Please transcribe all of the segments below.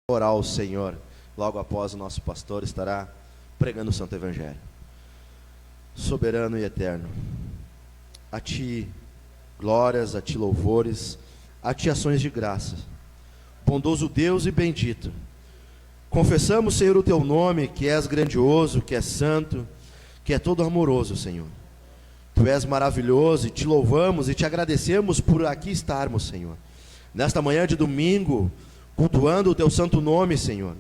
Orar ao Senhor, logo após o nosso pastor estará pregando o Santo Evangelho. Soberano e eterno, a Ti glórias, a Ti louvores, a Ti ações de graça. Bondoso Deus e bendito, confessamos, Senhor, o Teu nome, que és grandioso, que és santo, que é todo amoroso, Senhor. Tu és maravilhoso e Te louvamos e Te agradecemos por aqui estarmos, Senhor. Nesta manhã de domingo, cultuando o Teu santo nome, Senhor,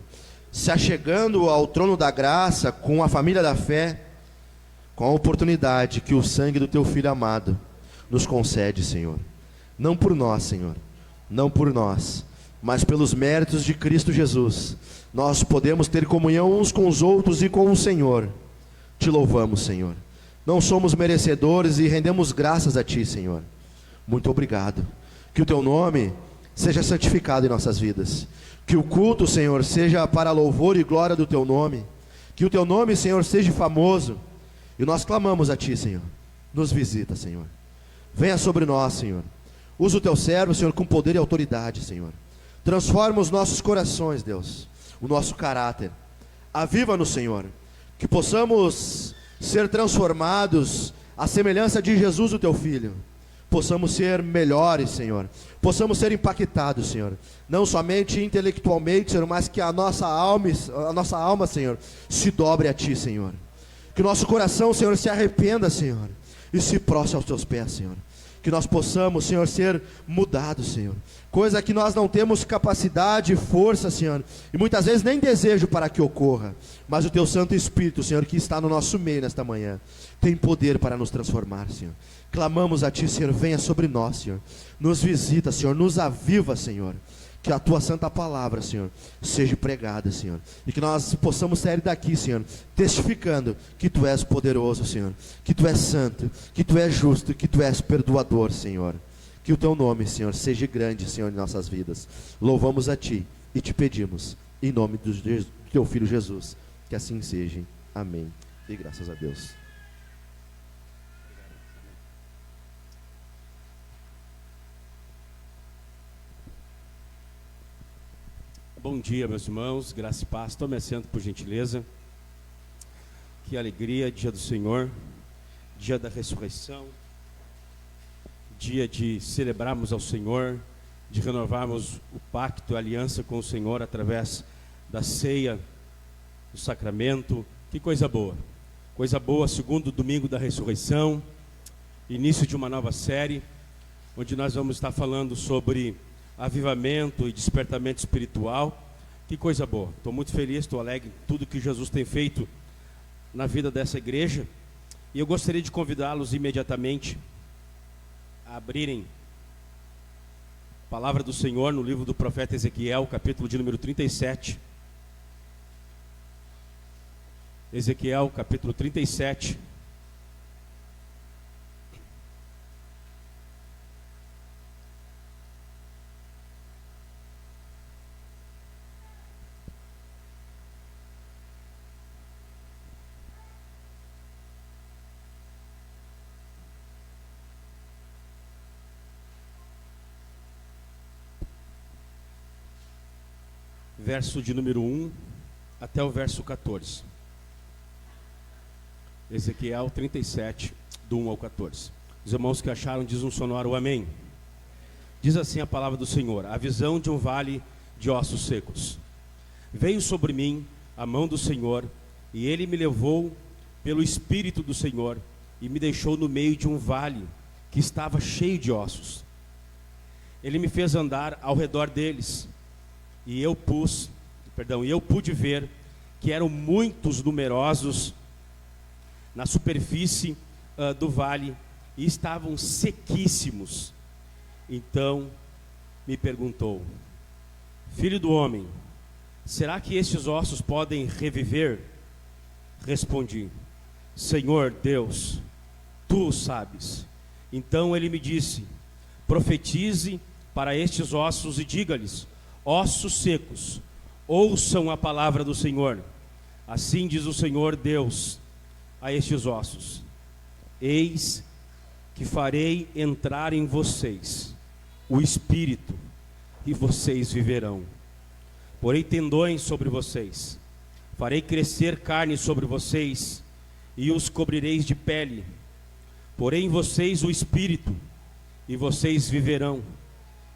se achegando ao trono da graça com a família da fé, com a oportunidade que o sangue do Teu Filho amado nos concede, Senhor. Não por nós, Senhor, não por nós, mas pelos méritos de Cristo Jesus, nós podemos ter comunhão uns com os outros e com o Senhor. Te louvamos, Senhor. Não somos merecedores e rendemos graças a Ti, Senhor. Muito obrigado. Que o Teu nome seja santificado em nossas vidas, que o culto, Senhor, seja para louvor e glória do Teu nome, que o Teu nome, Senhor, seja famoso, e nós clamamos a Ti, Senhor. Nos visita, Senhor, venha sobre nós, Senhor, usa o Teu servo, Senhor, com poder e autoridade, Senhor, transforma os nossos corações, Deus, o nosso caráter, aviva-nos, Senhor, que possamos ser transformados à semelhança de Jesus, o Teu Filho, possamos ser melhores, Senhor, possamos ser impactados, Senhor, não somente intelectualmente, Senhor, mas que a nossa alma, Senhor, se dobre a Ti, Senhor, que o nosso coração, Senhor, se arrependa, Senhor, e se prostre aos Teus pés, Senhor, que nós possamos, Senhor, ser mudados, Senhor, coisa que nós não temos capacidade, força, Senhor, e muitas vezes nem desejo para que ocorra, mas o Teu Santo Espírito, Senhor, que está no nosso meio nesta manhã, tem poder para nos transformar, Senhor. Clamamos a Ti, Senhor, venha sobre nós, Senhor, nos visita, Senhor, nos aviva, Senhor, que a Tua santa palavra, Senhor, seja pregada, Senhor, e que nós possamos sair daqui, Senhor, testificando que Tu és poderoso, Senhor, que Tu és santo, que Tu és justo, que Tu és perdoador, Senhor. Que o Teu nome, Senhor, seja grande, Senhor, em nossas vidas. Louvamos a Ti e Te pedimos, em nome do Teu Filho Jesus, que assim seja. Amém. E graças a Deus. Bom dia, meus irmãos, graça e paz. Tome assento, por gentileza. Que alegria, dia do Senhor, dia da ressurreição, dia de celebrarmos ao Senhor, de renovarmos o pacto, a aliança com o Senhor através da ceia, do sacramento. Que coisa boa, segundo domingo da ressurreição, início de uma nova série, onde nós vamos estar falando sobre avivamento e despertamento espiritual. Que coisa boa, estou muito feliz, estou alegre com tudo que Jesus tem feito na vida dessa igreja, e eu gostaria de convidá-los imediatamente a abrirem a palavra do Senhor no livro do profeta Ezequiel, capítulo de número 37. Ezequiel, capítulo 37. Verso de número 1 até o verso 14. Ezequiel 37, do 1 ao 14. Os irmãos que acharam, diz um sonoro amém. Diz assim a palavra do Senhor: a visão de um vale de ossos secos. Veio sobre mim a mão do Senhor, e Ele me levou pelo Espírito do Senhor, e me deixou no meio de um vale que estava cheio de ossos. Ele me fez andar ao redor deles, e eu pude ver que eram muitos numerosos na superfície do vale, e estavam sequíssimos. Então me perguntou: filho do homem, será que estes ossos podem reviver? Respondi: Senhor Deus, Tu o sabes. Então ele me disse: profetize para estes ossos e diga-lhes: ossos secos, ouçam a palavra do Senhor. Assim diz o Senhor Deus a estes ossos: eis que farei entrar em vocês o Espírito, e vocês viverão. porei tendões sobre vocês, farei crescer carne sobre vocês, e os cobrireis de pele. Porei em vocês o espírito, e vocês viverão.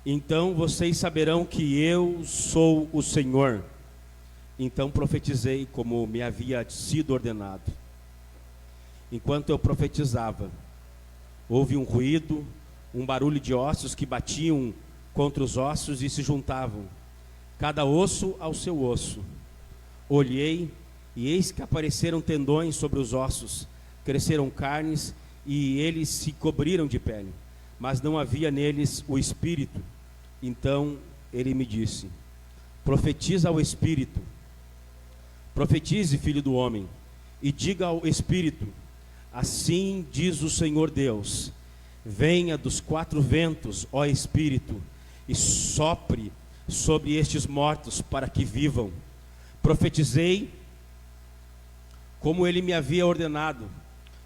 Então vocês saberão que eu sou o Senhor. Então profetizei como me havia sido ordenado. Enquanto eu profetizava, houve um ruído, um barulho de ossos que batiam contra os ossos e se juntavam, cada osso ao seu osso. Olhei, e eis que apareceram tendões sobre os ossos, cresceram carnes, e eles se cobriram de pele, mas não havia neles o espírito. Então ele me disse: profetiza ao espírito, profetize, filho do homem, e diga ao espírito: assim diz o Senhor Deus, venha dos 4 ventos, ó espírito, e sopre sobre estes mortos para que vivam. Profetizei como ele me havia ordenado.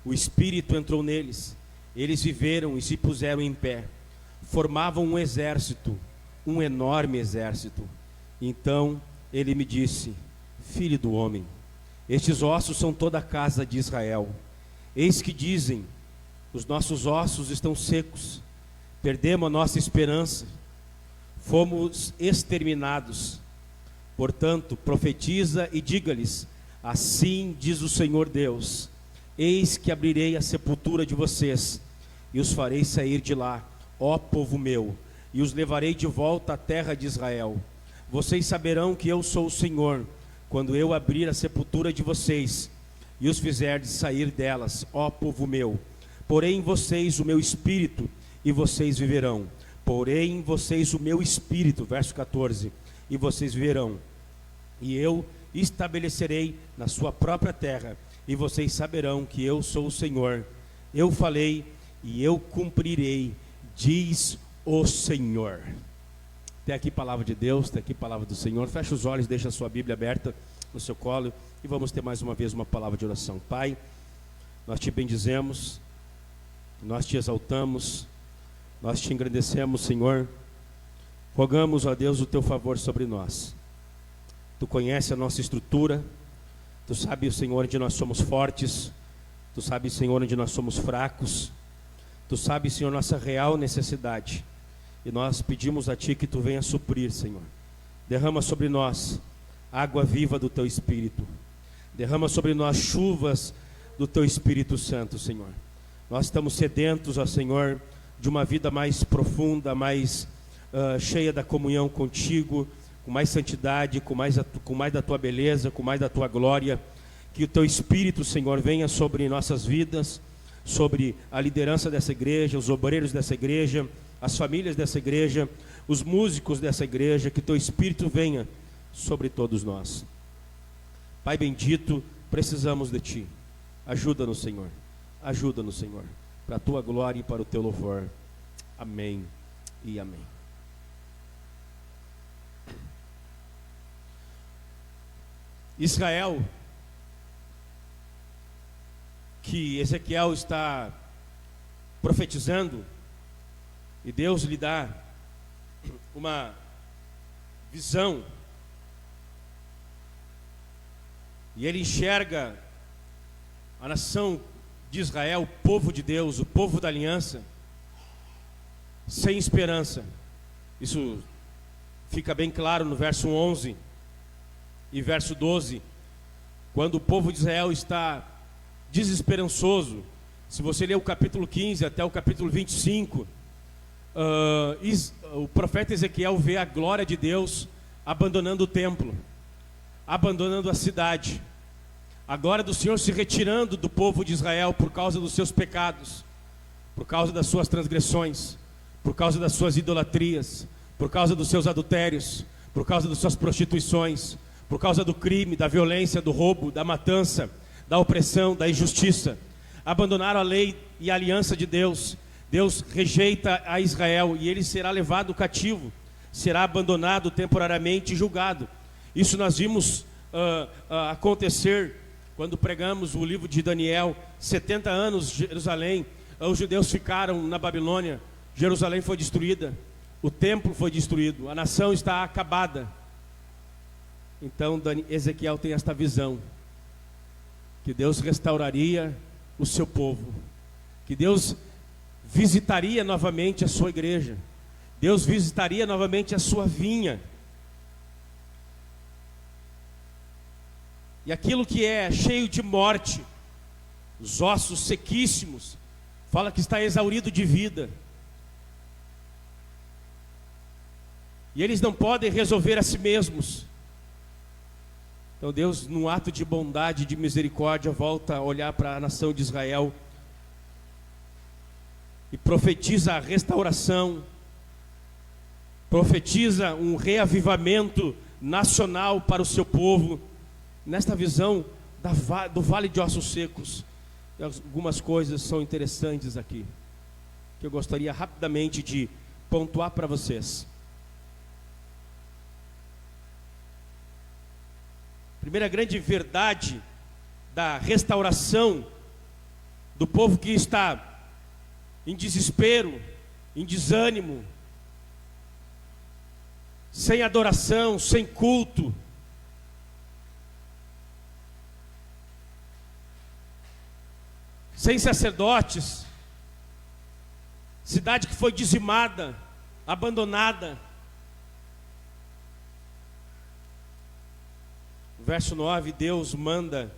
O espírito entrou neles, eles viveram e se puseram em pé, formavam um exército, um enorme exército. Então ele me disse: filho do homem, estes ossos são toda a casa de Israel. Eis que dizem: os nossos ossos estão secos, perdemos a nossa esperança, fomos exterminados. Portanto, profetiza e diga-lhes: assim diz o Senhor Deus, eis que abrirei a sepultura de vocês, e os farei sair de lá, ó povo meu, e os levarei de volta à terra de Israel. Vocês saberão que eu sou o Senhor, quando eu abrir a sepultura de vocês, e os fizerdes sair delas, ó povo meu. Porei em vocês o meu espírito, e vocês viverão. Porei em vocês o meu espírito, verso 14, e vocês viverão. E eu estabelecerei na sua própria terra, e vocês saberão que eu sou o Senhor. Eu falei e eu cumprirei, diz o Senhor. Até aqui palavra de Deus, até aqui palavra do Senhor. Fecha os olhos, deixa a sua Bíblia aberta no seu colo, e vamos ter mais uma vez uma palavra de oração. Pai, nós te bendizemos, nós te exaltamos, nós te engrandecemos, Senhor. Rogamos, ó Deus, o teu favor sobre nós. Tu conheces a nossa estrutura, tu sabes, Senhor, onde nós somos fortes, tu sabes, Senhor, onde nós somos fracos, tu sabes, Senhor, nossa real necessidade, e nós pedimos a ti que tu venha suprir, Senhor. Derrama sobre nós água viva do teu Espírito, derrama sobre nós chuvas do teu Espírito Santo, Senhor. Nós estamos sedentos, ó Senhor, de uma vida mais profunda, mais cheia da comunhão contigo, com mais santidade, com mais da tua beleza, com mais da tua glória. Que o teu Espírito, Senhor, venha sobre nossas vidas, sobre a liderança dessa igreja, os obreiros dessa igreja, as famílias dessa igreja, os músicos dessa igreja. Que teu Espírito venha sobre todos nós. Pai bendito, precisamos de ti. Ajuda-nos, Senhor, ajuda-nos, Senhor, para a tua glória e para o teu louvor. Amém e amém. Israel, que Ezequiel está profetizando, e Deus lhe dá uma visão, e ele enxerga a nação de Israel, o povo de Deus, o povo da aliança, sem esperança. Isso fica bem claro no verso 11 e verso 12, quando o povo de Israel está desesperançoso. Se você ler o capítulo 15 até o capítulo 25, o profeta Ezequiel vê a glória de Deus abandonando o templo, abandonando a cidade, a glória do Senhor se retirando do povo de Israel por causa dos seus pecados, por causa das suas transgressões, por causa das suas idolatrias, por causa dos seus adultérios, por causa das suas prostituições, por causa do crime, da violência, do roubo, da matança, da opressão, da injustiça. Abandonaram a lei e a aliança de Deus. Deus rejeita a Israel e ele será levado cativo, será abandonado temporariamente e julgado. Isso nós vimos acontecer quando pregamos o livro de Daniel. 70 anos Jerusalém, os judeus ficaram na Babilônia, Jerusalém foi destruída, o templo foi destruído, a nação está acabada. Então Ezequiel tem esta visão, que Deus restauraria o seu povo, que Deus visitaria novamente a sua igreja, Deus visitaria novamente a sua vinha. E aquilo que é cheio de morte, os ossos sequíssimos, fala que está exaurido de vida. E eles não podem resolver a si mesmos. Então Deus, num ato de bondade e de misericórdia, volta a olhar para a nação de Israel e profetiza a restauração, profetiza um reavivamento nacional para o seu povo, nesta visão do vale de ossos secos. E algumas coisas são interessantes aqui, que eu gostaria rapidamente de pontuar para vocês. Primeira grande verdade da restauração do povo que está em desespero, em desânimo, sem adoração, sem culto, sem sacerdotes, cidade que foi dizimada, abandonada. Verso 9, Deus manda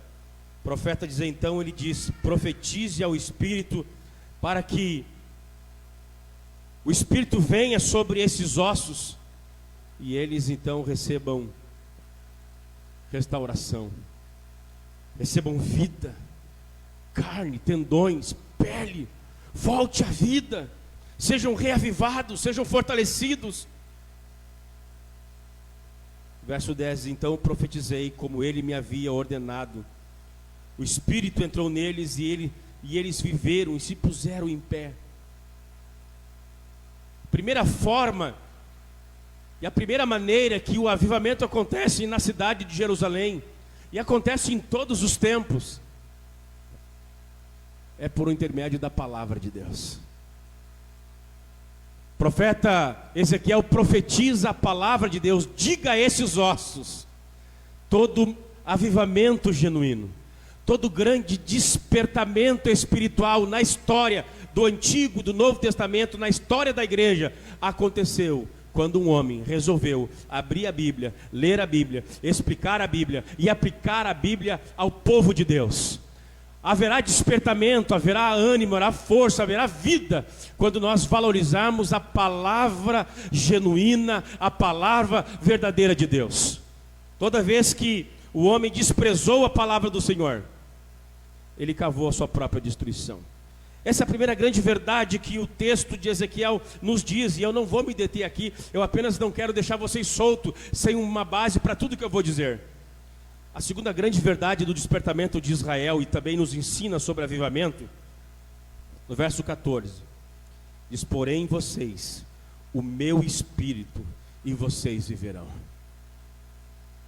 o profeta dizer, então ele diz, profetize ao Espírito, para que o Espírito venha sobre esses ossos, e eles então recebam restauração, recebam vida, carne, tendões, pele, volte à vida, sejam reavivados, sejam fortalecidos. Verso 10, então profetizei como ele me havia ordenado. O Espírito entrou neles e eles viveram e se puseram em pé. A primeira forma e a primeira maneira que o avivamento acontece na cidade de Jerusalém, e acontece em todos os tempos, é por intermédio da palavra de Deus. O profeta Ezequiel profetiza a palavra de Deus, diga a esses ossos, todo avivamento genuíno, todo grande despertamento espiritual na história do Antigo, do Novo Testamento, na história da igreja, aconteceu quando um homem resolveu abrir a Bíblia, ler a Bíblia, explicar a Bíblia e aplicar a Bíblia ao povo de Deus. Haverá despertamento, haverá ânimo, haverá força, haverá vida, quando nós valorizarmos a palavra genuína, a palavra verdadeira de Deus. Toda vez que o homem desprezou a palavra do Senhor, ele cavou a sua própria destruição. Essa é a primeira grande verdade que o texto de Ezequiel nos diz, e eu não vou me deter aqui, eu apenas não quero deixar vocês soltos, sem uma base para tudo que eu vou dizer. A segunda grande verdade do despertamento de Israel, e também nos ensina sobre avivamento, no verso 14, diz, porém vocês, o meu espírito, e vocês viverão.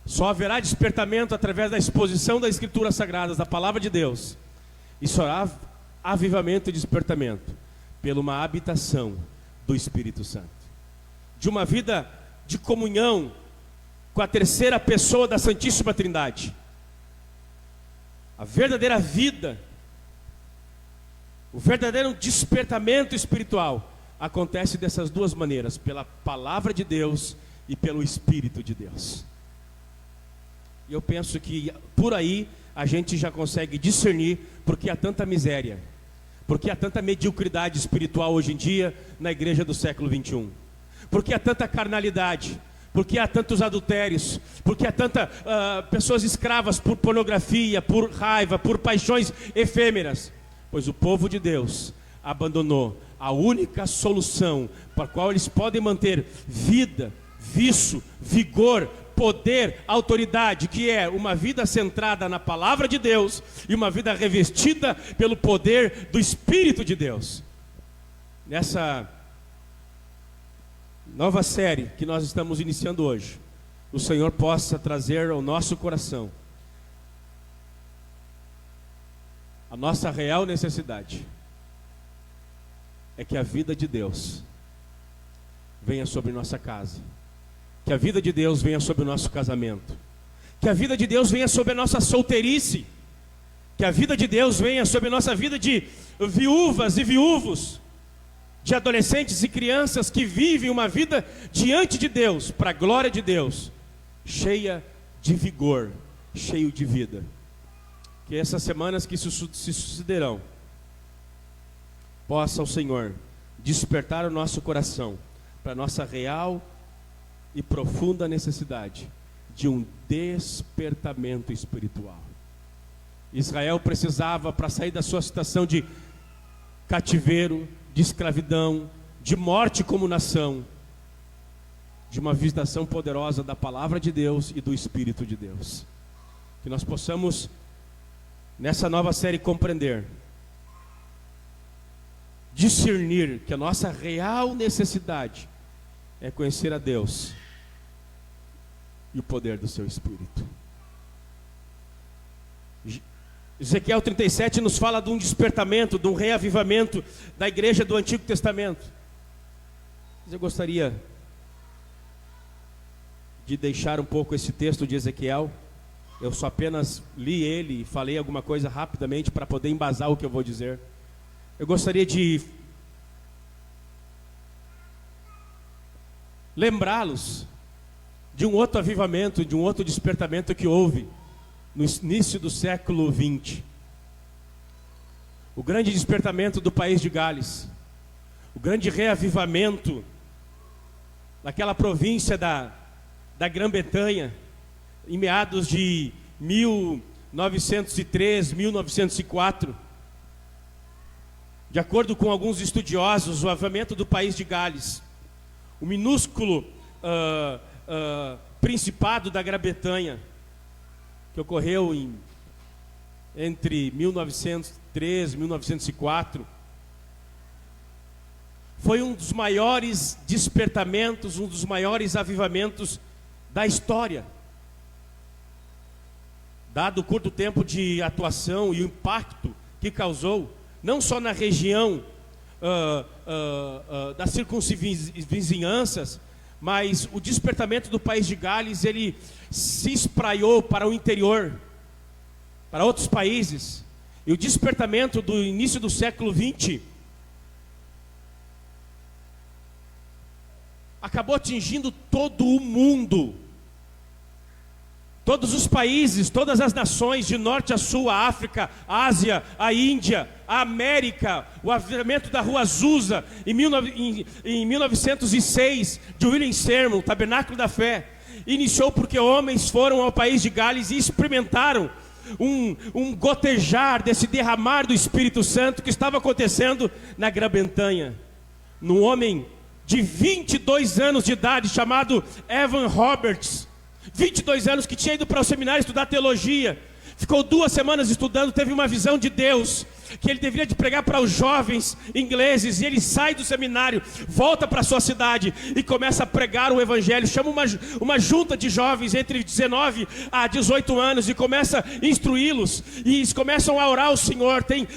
Só haverá despertamento através da exposição das Escrituras Sagradas, da Palavra de Deus, e só haverá avivamento e despertamento pela uma habitação do Espírito Santo, de uma vida de comunhão com a terceira pessoa da Santíssima Trindade. A verdadeira vida, o verdadeiro despertamento espiritual acontece dessas duas maneiras, pela palavra de Deus e pelo Espírito de Deus. E eu penso que por aí a gente já consegue discernir porque há tanta miséria, porque há tanta mediocridade espiritual hoje em dia na igreja do século 21, porque há tanta carnalidade, porque há tantos adultérios, porque há tantas pessoas escravas por pornografia, por raiva, por paixões efêmeras, pois o povo de Deus abandonou a única solução para a qual eles podem manter vida, vício, vigor, poder, autoridade, que é uma vida centrada na palavra de Deus e uma vida revestida pelo poder do Espírito de Deus. Nessa nova série que nós estamos iniciando hoje, o Senhor possa trazer ao nosso coração a nossa real necessidade é que a vida de Deus venha sobre nossa casa, que a vida de Deus venha sobre o nosso casamento, Que a vida de Deus venha sobre a nossa solteirice. Que a vida de Deus venha sobre a nossa vida de viúvas e viúvos, de adolescentes e crianças que vivem uma vida diante de Deus, para a glória de Deus, cheia de vigor, cheio de vida. Que essas semanas que se sucederão, possa o Senhor despertar o nosso coração para a nossa real e profunda necessidade de um despertamento espiritual. Israel precisava, para sair da sua situação de cativeiro, de escravidão, de morte como nação, de uma visitação poderosa da palavra de Deus e do Espírito de Deus. Que nós possamos, nessa nova série, compreender, discernir que a nossa real necessidade é conhecer a Deus e o poder do seu Espírito. Ezequiel 37 nos fala de um despertamento, de um reavivamento da igreja do Antigo Testamento. Mas eu gostaria de deixar um pouco esse texto de Ezequiel. Eu só apenas li ele e falei alguma coisa rapidamente para poder embasar o que eu vou dizer. Eu gostaria de lembrá-los de um outro avivamento, de um outro despertamento que houve no início do século XX. O grande despertamento do país de Gales, o grande reavivamento daquela província da Grã-Bretanha, em meados de 1903, 1904. De acordo com alguns estudiosos, o avivamento do país de Gales, o minúsculo principado da Grã-Bretanha, que ocorreu entre 1903 e 1904, foi um dos maiores despertamentos, um dos maiores avivamentos da história. Dado o curto tempo de atuação e o impacto que causou, não só na região das circunvizinhanças, mas o despertamento do país de Gales, ele se espraiou para o interior, para outros países. E o despertamento do início do século XX acabou atingindo todo o mundo. Todos os países, todas as nações, de norte a sul, a África, a Ásia, a Índia, a América. O avivamento da Rua Azusa, em 1906, de William Seymour, o Tabernáculo da Fé, iniciou porque homens foram ao país de Gales e experimentaram um gotejar desse derramar do Espírito Santo que estava acontecendo na Grã-Bretanha. Num homem de 22 anos de idade, chamado Evan Roberts, 22 anos, que tinha ido para o seminário estudar teologia, ficou 2 semanas estudando, teve uma visão de Deus, que ele deveria de pregar para os jovens ingleses, e ele sai do seminário, volta para a sua cidade, e começa a pregar o evangelho, chama uma junta de jovens, entre 19 a 18 anos, e começa a instruí-los, e eles começam a orar ao Senhor. Tem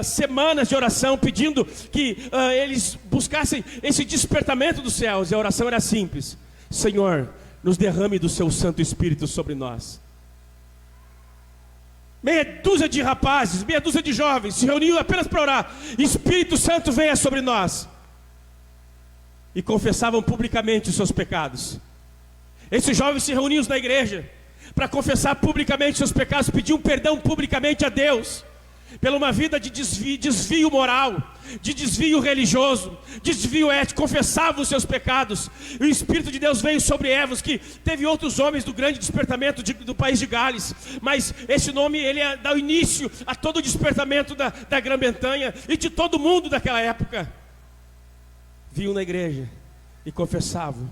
semanas de oração, pedindo que eles buscassem esse despertamento dos céus, e a oração era simples: Senhor, nos derrame do seu Santo Espírito sobre nós. Meia dúzia de rapazes, meia dúzia de jovens se reuniam apenas para orar: Espírito Santo, venha sobre nós. E confessavam publicamente os seus pecados. Esses jovens se reuniam na igreja para confessar publicamente os seus pecados, pediam perdão publicamente a Deus pela uma vida de desvio moral, de desvio religioso, desvio ético. Confessavam os seus pecados, e o Espírito de Deus veio sobre Evans, que teve outros homens do grande despertamento do país de Gales, mas esse nome, ele dá o início a todo o despertamento da Grã-Bretanha e de todo mundo daquela época. Vinham na igreja e confessavam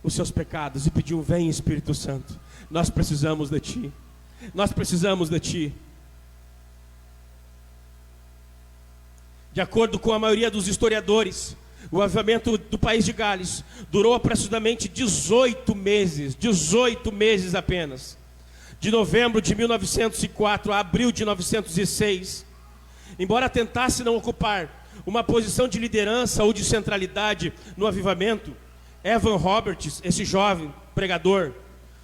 os seus pecados e pediam: vem Espírito Santo, nós precisamos de Ti, nós precisamos de Ti. De acordo com a maioria dos historiadores, o avivamento do país de Gales durou aproximadamente 18 meses apenas. De novembro de 1904 a abril de 1906. Embora tentasse não ocupar uma posição de liderança ou de centralidade no avivamento, Evan Roberts, esse jovem pregador,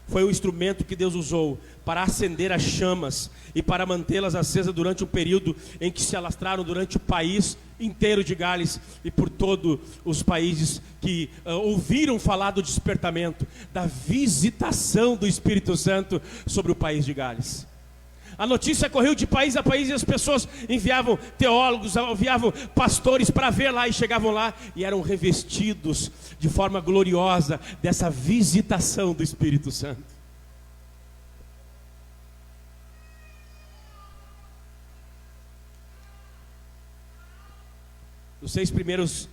foi um instrumento que Deus usou para acender as chamas e para mantê-las acesas durante um período em que se alastraram durante o país inteiro de Gales e por todos os países que ouviram falar do despertamento, da visitação do Espírito Santo sobre o país de Gales. A notícia correu de país a país e as pessoas enviavam teólogos, enviavam pastores para ver lá, e chegavam lá e eram revestidos de forma gloriosa dessa visitação do Espírito Santo. Nos 6 primeiros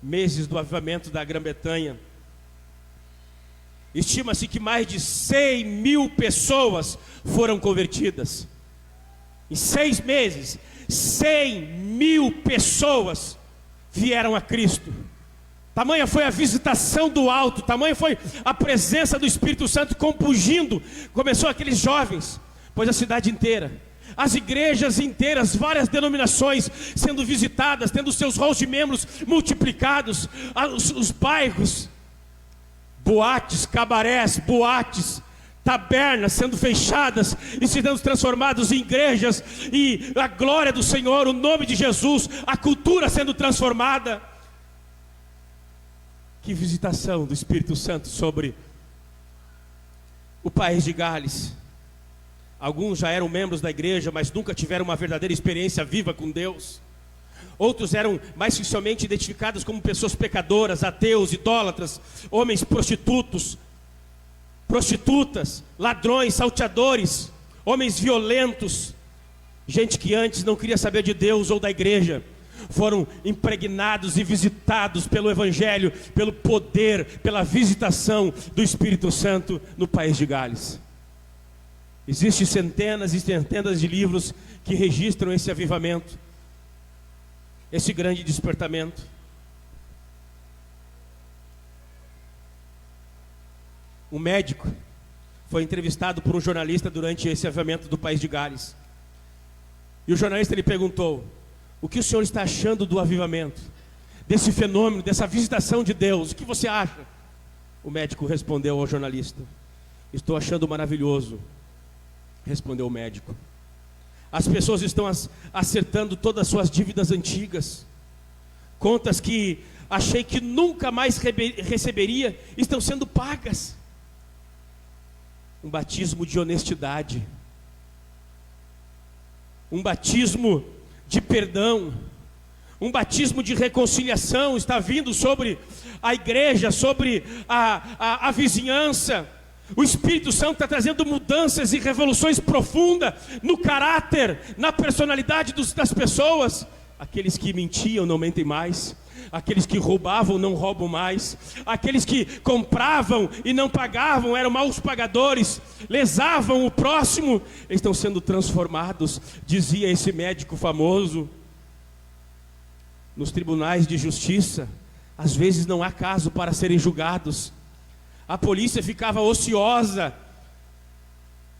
meses do avivamento da Grã-Bretanha, estima-se que mais de 100.000 pessoas foram convertidas. Em 6 meses, 100.000 pessoas vieram a Cristo. Tamanha foi a visitação do alto, tamanha foi a presença do Espírito Santo compungindo. Começou aqueles jovens, pois a cidade inteira, as igrejas inteiras, várias denominações sendo visitadas, tendo seus rolos de membros multiplicados, os bairros, boates, cabarés, boates, tabernas sendo fechadas e sendo transformados em igrejas, e a glória do Senhor, o nome de Jesus, a cultura sendo transformada. Que visitação do Espírito Santo sobre o país de Gales. Alguns já eram membros da igreja, mas nunca tiveram uma verdadeira experiência viva com Deus. Outros eram mais oficialmente identificados como pessoas pecadoras, ateus, idólatras, homens prostitutos, prostitutas, ladrões, salteadores, homens violentos, gente que antes não queria saber de Deus ou da igreja, foram impregnados e visitados pelo Evangelho, pelo poder, pela visitação do Espírito Santo no país de Gales. Existem centenas e centenas de livros que registram esse avivamento, esse grande despertamento. Um médico foi entrevistado por um jornalista durante esse avivamento do país de Gales. E o jornalista lhe perguntou: o que o senhor está achando do avivamento, desse fenômeno, dessa visitação de Deus? O que você acha? O médico respondeu ao jornalista: estou achando maravilhoso. Respondeu o médico. As pessoas estão acertando todas as suas dívidas antigas. Contas que achei que nunca mais receberia estão sendo pagas. Um batismo de honestidade, um batismo de perdão, um batismo de reconciliação está vindo sobre a igreja, sobre a vizinhança. O Espírito Santo está trazendo mudanças e revoluções profundas no caráter, na personalidade das pessoas. Aqueles que mentiam não mentem mais, aqueles que roubavam não roubam mais, aqueles que compravam e não pagavam, eram maus pagadores, lesavam o próximo, eles estão sendo transformados. Dizia esse médico famoso: nos tribunais de justiça, às vezes não há caso para serem julgados. A polícia ficava ociosa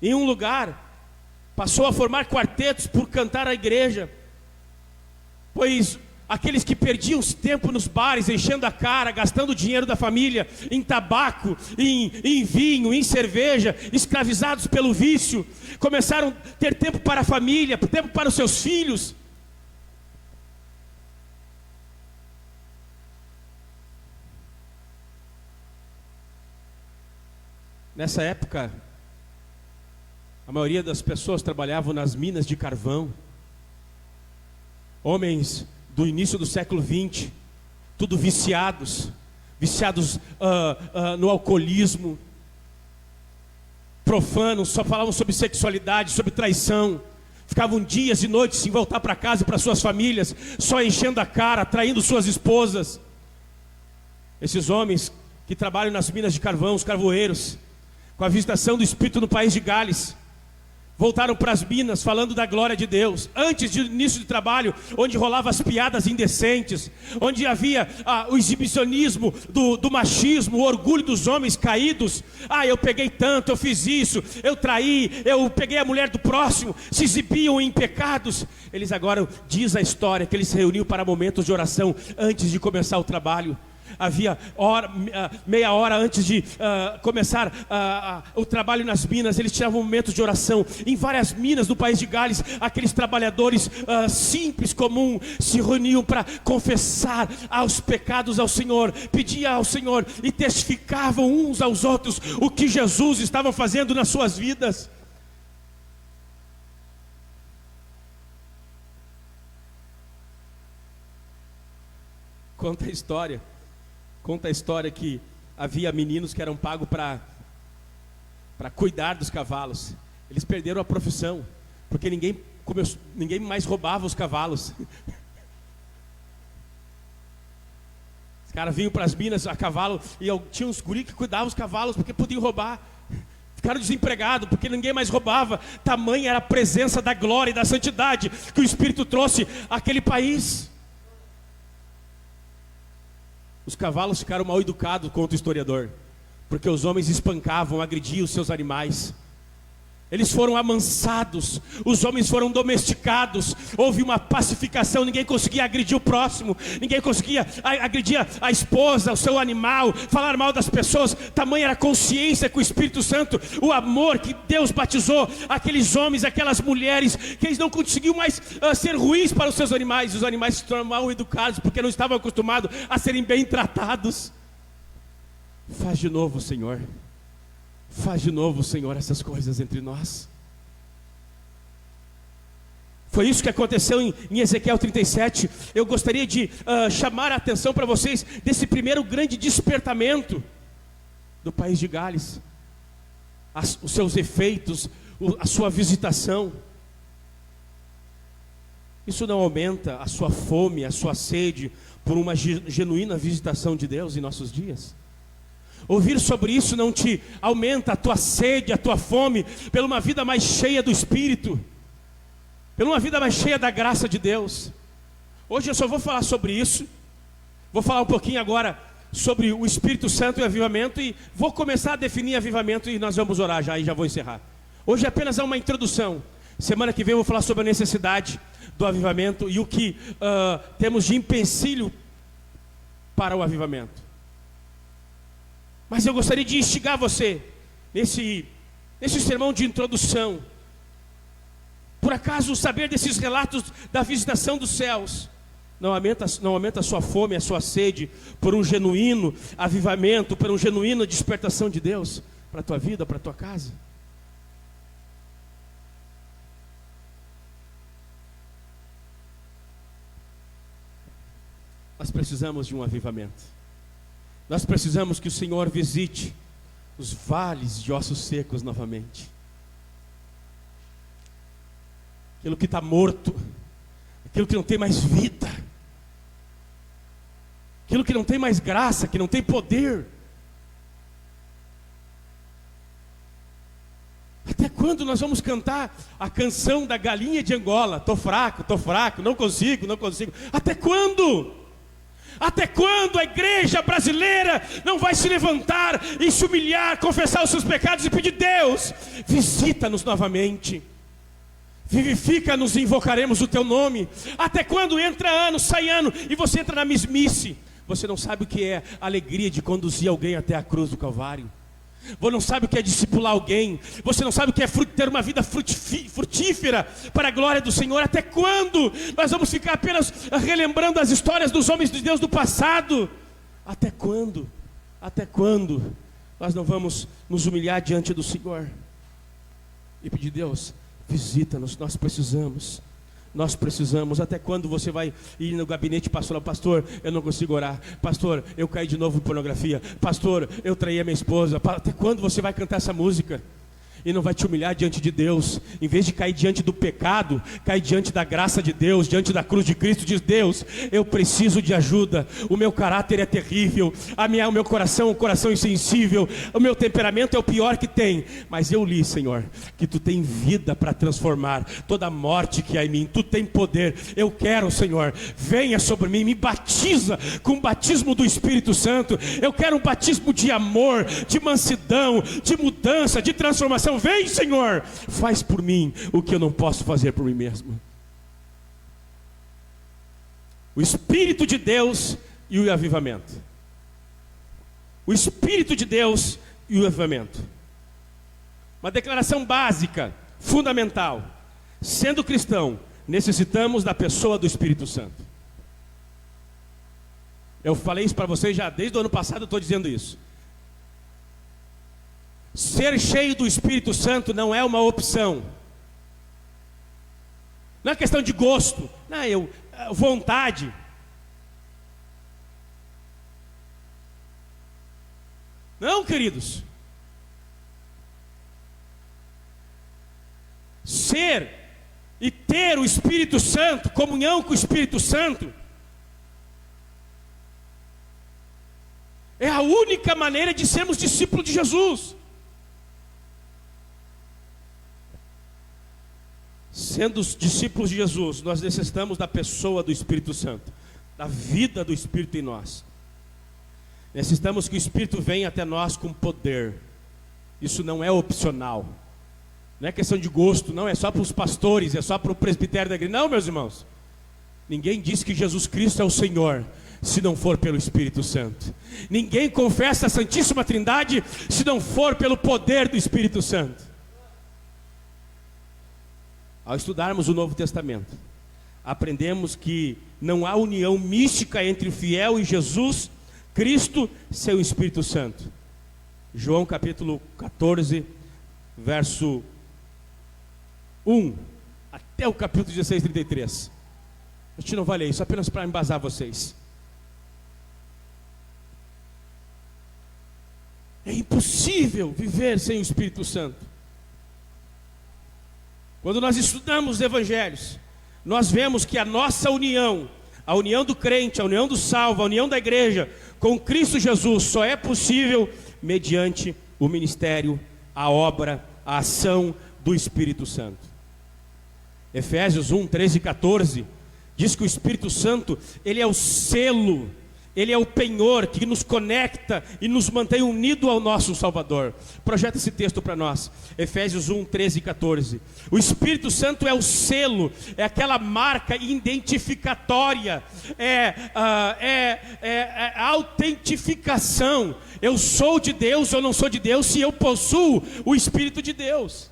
em um lugar, passou a formar quartetos por cantar a igreja, pois aqueles que perdiam tempo nos bares, enchendo a cara, gastando o dinheiro da família em tabaco, em vinho, em cerveja, escravizados pelo vício, começaram a ter tempo para a família, tempo para os seus filhos. Nessa época, a maioria das pessoas trabalhavam nas minas de carvão. Homens do início do século XX, tudo viciados no alcoolismo, profanos, só falavam sobre sexualidade, sobre traição. Ficavam dias e noites sem voltar para casa e para suas famílias, só enchendo a cara, traindo suas esposas. Esses homens que trabalham nas minas de carvão, os carvoeiros, com a visitação do Espírito no país de Gales, voltaram para as minas falando da glória de Deus. Antes do início do trabalho, onde rolavam as piadas indecentes, onde havia o exibicionismo do machismo, o orgulho dos homens caídos. Eu peguei tanto, eu fiz isso, eu traí, eu peguei a mulher do próximo, se exibiam em pecados. Eles agora, diz a história, que eles se reuniam para momentos de oração antes de começar o trabalho, Havia meia hora antes de começar o trabalho nas minas, eles tiravam momentos de oração. Em várias minas do país de Gales, aqueles trabalhadores simples, comuns, se reuniam para confessar os pecados ao Senhor, pediam ao Senhor e testificavam uns aos outros o que Jesus estava fazendo nas suas vidas. Conta a história que havia meninos que eram pagos para cuidar dos cavalos. Eles perderam a profissão, porque ninguém mais roubava os cavalos. Os caras vinham para as minas a cavalo, e tinha uns guri que cuidavam os cavalos, porque podiam roubar. Ficaram desempregados, porque ninguém mais roubava. Tamanha era a presença da glória e da santidade que o Espírito trouxe àquele país. Os cavalos ficaram mal educados, contra o historiador, porque os homens espancavam, agrediam os seus animais. Eles foram amansados, os homens foram domesticados, houve uma pacificação, ninguém conseguia agredir o próximo, ninguém conseguia agredir a esposa, o seu animal, falar mal das pessoas. Tamanha era a consciência com o Espírito Santo, o amor que Deus batizou aqueles homens, aquelas mulheres, que eles não conseguiam mais ser ruins para os seus animais. Os animais se tornaram mal educados, porque não estavam acostumados a serem bem tratados. Faz de novo, Senhor. Faz de novo, Senhor, essas coisas entre nós. Foi isso que aconteceu em Ezequiel 37. Eu gostaria de chamar a atenção para vocês desse primeiro grande despertamento do país de Gales, os seus efeitos, a sua visitação. Isso não aumenta a sua fome, a sua sede por uma genuína visitação de Deus em nossos dias? Ouvir sobre isso não te aumenta a tua sede, a tua fome, pela uma vida mais cheia do Espírito, pela uma vida mais cheia da graça de Deus? Hoje eu só vou falar sobre isso. Vou falar um pouquinho agora sobre o Espírito Santo e avivamento, e vou começar a definir avivamento, e nós vamos orar já, e já vou encerrar. Hoje é apenas uma introdução. Semana que vem eu vou falar sobre a necessidade do avivamento e o que temos de empecilho para o avivamento. Mas eu gostaria de instigar você nesse sermão de introdução. Por acaso saber desses relatos da visitação dos céus não aumenta a sua fome, a sua sede por um genuíno avivamento, por uma genuína despertação de Deus para a tua vida, para a tua casa? Nós precisamos de um avivamento. Nós precisamos que o Senhor visite os vales de ossos secos novamente. Aquilo que está morto, aquilo que não tem mais vida, aquilo que não tem mais graça, que não tem poder. Até quando nós vamos cantar a canção da galinha de Angola? Tô fraco, não consigo. Até quando? Até quando a igreja brasileira não vai se levantar e se humilhar, confessar os seus pecados e pedir: Deus, visita-nos novamente, vivifica-nos e invocaremos o teu nome? Até quando entra ano, sai ano, e você entra na mesmice? Você não sabe o que é a alegria de conduzir alguém até a cruz do Calvário. Você não sabe o que é discipular alguém. Você não sabe o que é ter uma vida frutífera para a glória do Senhor. Até quando nós vamos ficar apenas relembrando as histórias dos homens de Deus do passado? Até quando? Até quando nós não vamos nos humilhar diante do Senhor e pedir: Deus, visita-nos, nós precisamos. Até quando você vai ir no gabinete pastoral? Pastor, eu não consigo orar. Pastor, eu caí de novo em pornografia. Pastor, eu traí a minha esposa. Até quando você vai cantar essa música e não vai te humilhar diante de Deus? Em vez de cair diante do pecado, cai diante da graça de Deus, diante da cruz de Cristo. Diz: Deus, eu preciso de ajuda. O meu caráter é terrível, o meu coração é um coração insensível, o meu temperamento é o pior que tem. Mas eu li, Senhor, que Tu tem vida para transformar toda a morte que há em mim. Tu tem poder. Eu quero, Senhor, venha sobre mim, me batiza com o batismo do Espírito Santo. Eu quero um batismo de amor, de mansidão, de mudança, de transformação. Vem, Senhor, faz por mim o que eu não posso fazer por mim mesmo. O Espírito de Deus e o avivamento. o Espírito de Deus e o avivamento. Uma declaração básica, fundamental. Sendo cristão, necessitamos da pessoa do Espírito Santo. Eu falei isso para vocês já desde o ano passado, eu estou dizendo isso. Ser cheio do Espírito Santo não é uma opção. Não é questão de gosto, não, vontade. Não, queridos. Ser e ter o Espírito Santo, comunhão com o Espírito Santo, é a única maneira de sermos discípulos de Jesus. Sendo os discípulos de Jesus, nós necessitamos da pessoa do Espírito Santo, da vida do Espírito em nós. Necessitamos que o Espírito venha até nós com poder. Isso não é opcional. Não é questão de gosto, não é só para os pastores, é só para o presbitério da igreja. Não, meus irmãos. Ninguém diz que Jesus Cristo é o Senhor se não for pelo Espírito Santo. Ninguém confessa a Santíssima Trindade se não for pelo poder do Espírito Santo. Ao estudarmos o Novo Testamento, aprendemos que não há união mística entre o fiel e Jesus, Cristo, seu Espírito Santo. João capítulo 14, verso 1, até o capítulo 16, 33. A gente não vai ler isso, apenas para embasar vocês. É impossível viver sem o Espírito Santo. Quando nós estudamos os evangelhos, nós vemos que a nossa união, a união do crente, a união do salvo, a união da igreja com Cristo Jesus só é possível mediante o ministério, a obra, a ação do Espírito Santo. Efésios 1, 13 e 14 diz que o Espírito Santo, ele é o selo, ele é o penhor que nos conecta e nos mantém unido ao nosso Salvador. Projeta esse texto para nós, Efésios 1, 13 e 14. O Espírito Santo é o selo, é aquela marca identificatória, é a autentificação. Eu sou de Deus ou não sou de Deus se eu possuo o Espírito de Deus.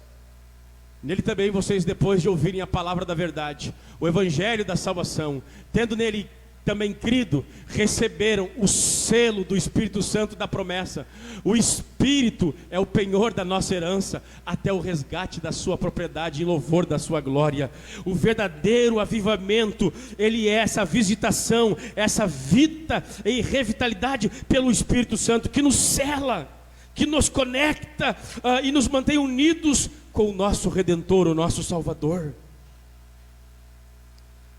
Nele também vocês, depois de ouvirem a palavra da verdade, o evangelho da salvação, tendo nele também crido, receberam o selo do Espírito Santo da promessa. O Espírito é o penhor da nossa herança, até o resgate da sua propriedade em louvor da sua glória. O verdadeiro avivamento, ele é essa visitação, essa vida e revitalidade pelo Espírito Santo, que nos sela, que nos conecta e nos mantém unidos com o nosso Redentor, o nosso Salvador.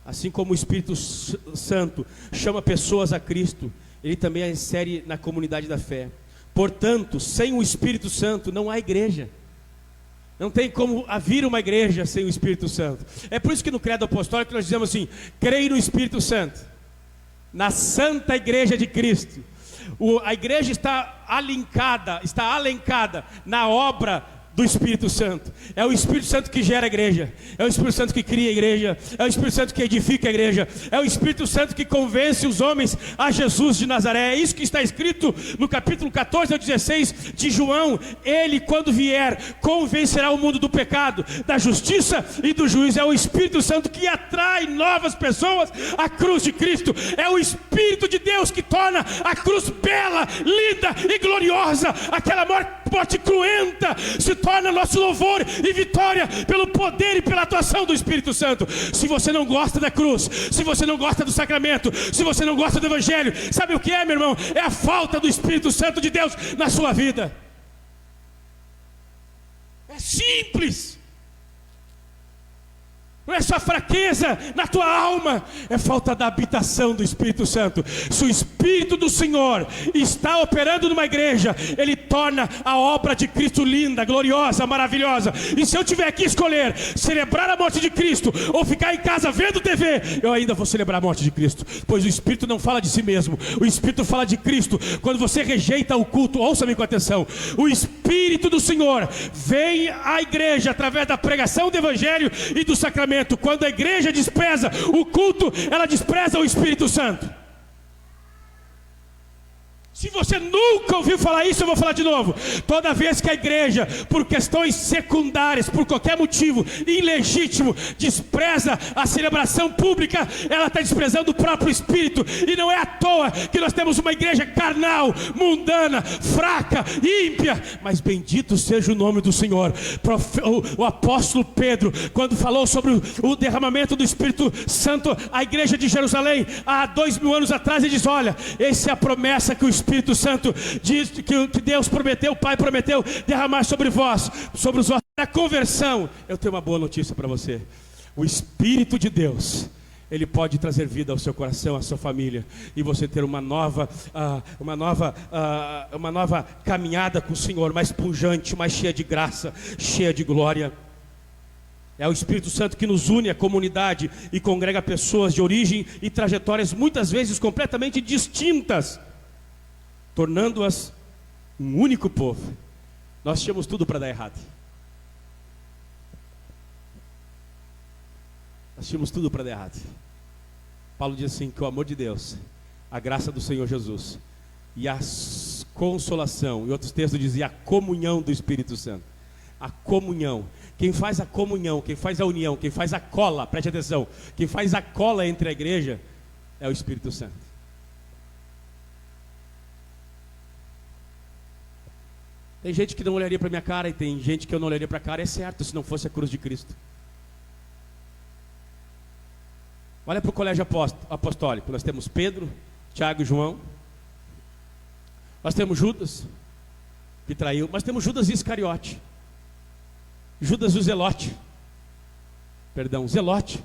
Assim como o Espírito Santo chama pessoas a Cristo, ele também a insere na comunidade da fé. Portanto, sem o Espírito Santo não há igreja. Não tem como haver uma igreja sem o Espírito Santo. É por isso que no credo apostólico nós dizemos assim: creio no Espírito Santo, na Santa Igreja de Cristo. A igreja está alencada na obra do Espírito Santo. É o Espírito Santo que gera a igreja, é o Espírito Santo que cria a igreja, é o Espírito Santo que edifica a igreja, é o Espírito Santo que convence os homens a Jesus de Nazaré. É isso que está escrito no capítulo 14 ao 16 de João. Ele, quando vier, convencerá o mundo do pecado, da justiça e do juízo. É o Espírito Santo que atrai novas pessoas à cruz de Cristo. É o Espírito de Deus que torna a cruz bela, linda e gloriosa. Aquela morte cruenta se torna nosso louvor e vitória pelo poder e pela atuação do Espírito Santo. Se você não gosta da cruz, se você não gosta do sacramento, se você não gosta do evangelho, sabe o que é, meu irmão? É a falta do Espírito Santo de Deus na sua vida. É simples. Não é só fraqueza na tua alma, é falta da habitação do Espírito Santo. Se o Espírito do Senhor está operando numa igreja, ele torna a obra de Cristo linda, gloriosa, maravilhosa. E se eu tiver que escolher celebrar a morte de Cristo ou ficar em casa vendo TV, eu ainda vou celebrar a morte de Cristo, pois o Espírito não fala de si mesmo, o Espírito fala de Cristo. Quando você rejeita o culto, ouça-me com atenção, o Espírito do Senhor vem à igreja através da pregação do evangelho e do sacramento. Quando a igreja despreza o culto, ela despreza o Espírito Santo. Se você nunca ouviu falar isso, eu vou falar de novo. Toda vez que a igreja, por questões secundárias, por qualquer motivo ilegítimo, despreza a celebração pública, ela está desprezando o próprio Espírito. E não é à toa que nós temos uma igreja carnal, mundana, fraca, ímpia. Mas bendito seja o nome do Senhor. O apóstolo Pedro, quando falou sobre o derramamento do Espírito Santo à igreja de Jerusalém, há 2000 anos atrás, ele diz: olha, essa é a promessa que o Espírito Santo diz, que Deus prometeu, o Pai prometeu derramar sobre vós, sobre os vossos. Na conversão, eu tenho uma boa notícia para você: o Espírito de Deus, ele pode trazer vida ao seu coração, à sua família, e você ter uma nova caminhada com o Senhor, mais pujante, mais cheia de graça, cheia de glória. É o Espírito Santo que nos une à comunidade e congrega pessoas de origem e trajetórias muitas vezes completamente distintas, tornando-as um único povo. Nós tínhamos tudo para dar errado. Nós tínhamos tudo para dar errado. Paulo diz assim, que o amor de Deus, a graça do Senhor Jesus e a consolação, em outros textos dizia a comunhão do Espírito Santo. A comunhão. Quem faz a comunhão, quem faz a união, quem faz a cola, preste atenção, quem faz a cola entre a igreja é o Espírito Santo. Tem gente que não olharia para minha cara e tem gente que eu não olharia para a cara, é certo, se não fosse a cruz de Cristo. Olha para o colégio apostólico, nós temos Pedro, Tiago e João. Nós temos Judas, que traiu, mas temos Judas Iscariote. Judas o Zelote. Zelote.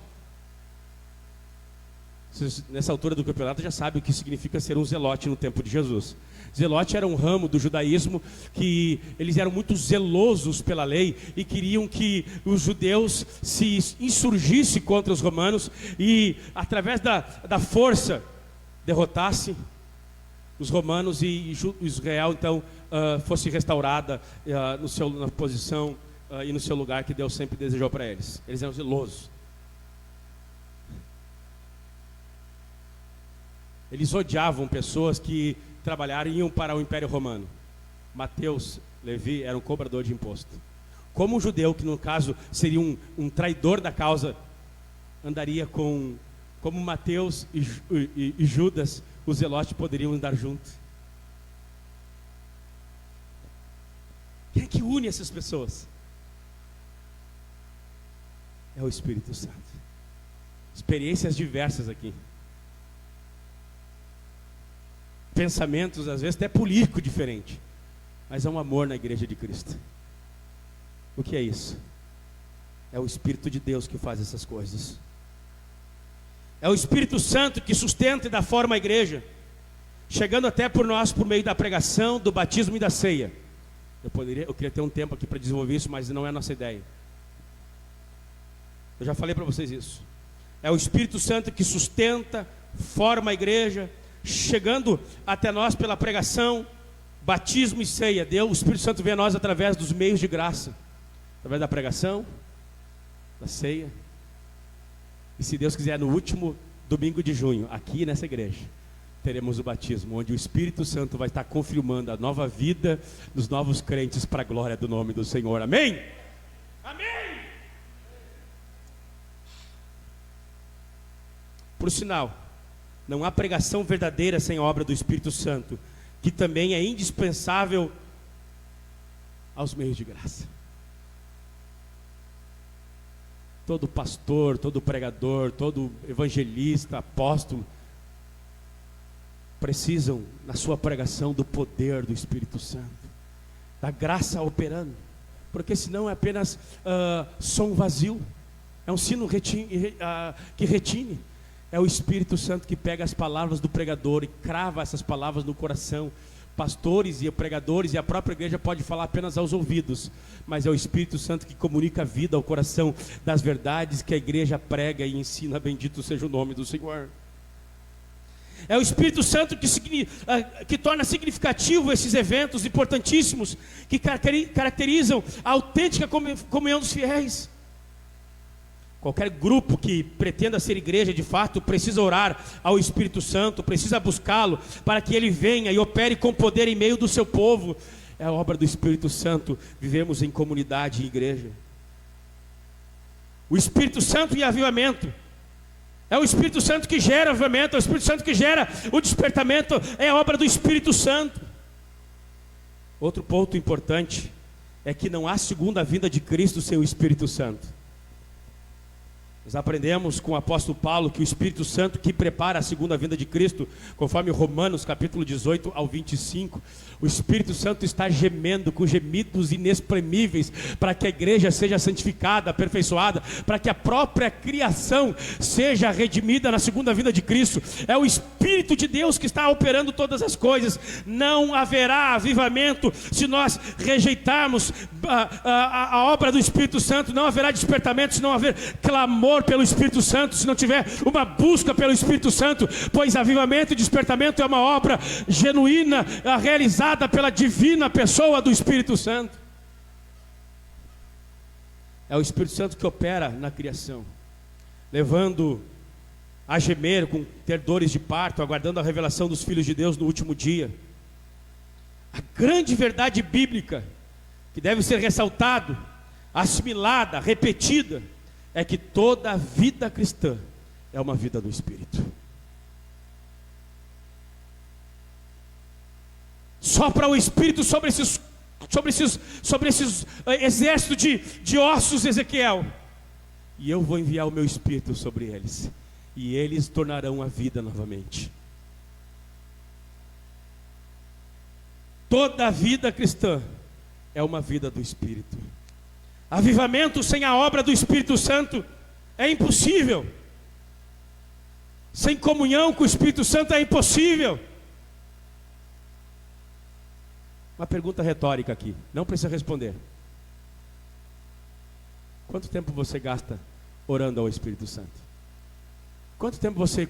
Vocês, nessa altura do campeonato, já sabem o que significa ser um zelote no tempo de Jesus. Zelote era um ramo do judaísmo que eles eram muito zelosos pela lei e queriam que os judeus se insurgissem contra os romanos e, através da força, derrotasse os romanos e Israel, então, fosse restaurada na posição e no seu lugar que Deus sempre desejou para eles. Eles eram zelosos. Eles odiavam pessoas que trabalharam e iam para o Império Romano. Mateus, Levi, era um cobrador de imposto. Como um judeu, que no caso seria um traidor da causa, andaria como Mateus e Judas, os zelotes poderiam andar juntos. Quem é que une essas pessoas? É o Espírito Santo. Experiências diversas aqui. Pensamentos, às vezes até político diferente, mas há um amor na igreja de Cristo. O que é isso? É o Espírito de Deus que faz essas coisas. É o Espírito Santo que sustenta e dá forma à igreja, chegando até por nós por meio da pregação, do batismo e da ceia. Eu queria ter um tempo aqui para desenvolver isso, mas não é a nossa ideia. Eu já falei para vocês isso. É o Espírito Santo que sustenta, forma a igreja, chegando até nós pela pregação, batismo e ceia. O Espírito Santo vem a nós através dos meios de graça, através da pregação, da ceia. E se Deus quiser, no último domingo de junho, aqui nessa igreja, teremos o batismo, onde o Espírito Santo vai estar confirmando a nova vida dos novos crentes para a glória do nome do Senhor. Amém? Amém! Por sinal, não há pregação verdadeira sem a obra do Espírito Santo, que também é indispensável aos meios de graça. Todo pastor, todo pregador, todo evangelista, apóstolo, precisam, na sua pregação, do poder do Espírito Santo, da graça operando, porque senão é apenas som vazio, é um sino que retine. É o Espírito Santo que pega as palavras do pregador e crava essas palavras no coração. Pastores e pregadores e a própria igreja pode falar apenas aos ouvidos, mas é o Espírito Santo que comunica a vida ao coração das verdades que a igreja prega e ensina. Bendito seja o nome do Senhor. É o Espírito Santo que torna significativo esses eventos importantíssimos que caracterizam a autêntica comunhão dos fiéis. Qualquer grupo que pretenda ser igreja de fato precisa orar ao Espírito Santo, precisa buscá-lo para que ele venha e opere com poder em meio do seu povo. É a obra do Espírito Santo. Vivemos em comunidade e igreja. O Espírito Santo e avivamento. É o Espírito Santo que gera avivamento, é o Espírito Santo que gera o despertamento, é a obra do Espírito Santo. Outro ponto importante é que não há segunda vinda de Cristo sem o Espírito Santo. Nós aprendemos com o apóstolo Paulo que o Espírito Santo que prepara a segunda vinda de Cristo, conforme Romanos capítulo 18 ao 25, o Espírito Santo está gemendo com gemidos inexprimíveis para que a igreja seja santificada, aperfeiçoada, para que a própria criação seja redimida na segunda vinda de Cristo. É o Espírito de Deus que está operando todas as coisas. Não haverá avivamento se nós rejeitarmos a obra do Espírito Santo. Não haverá despertamento se não houver clamor pelo Espírito Santo, se não tiver uma busca pelo Espírito Santo, pois avivamento e despertamento é uma obra genuína, realizada pela divina pessoa do Espírito Santo. É o Espírito Santo que opera na criação, levando a gemer, com ter dores de parto, aguardando a revelação dos filhos de Deus no último dia. A grande verdade bíblica que deve ser ressaltado, assimilada, repetida, é que toda a vida cristã é uma vida do Espírito. Sopra o Espírito sobre esses exércitos de ossos, Ezequiel, e eu vou enviar o meu Espírito sobre eles, e eles tornarão a vida novamente. Toda a vida cristã é uma vida do Espírito. Avivamento sem a obra do Espírito Santo é impossível. Sem comunhão com o Espírito Santo é impossível. Uma pergunta retórica aqui, não precisa responder. Quanto tempo você gasta orando ao Espírito Santo? Quanto tempo você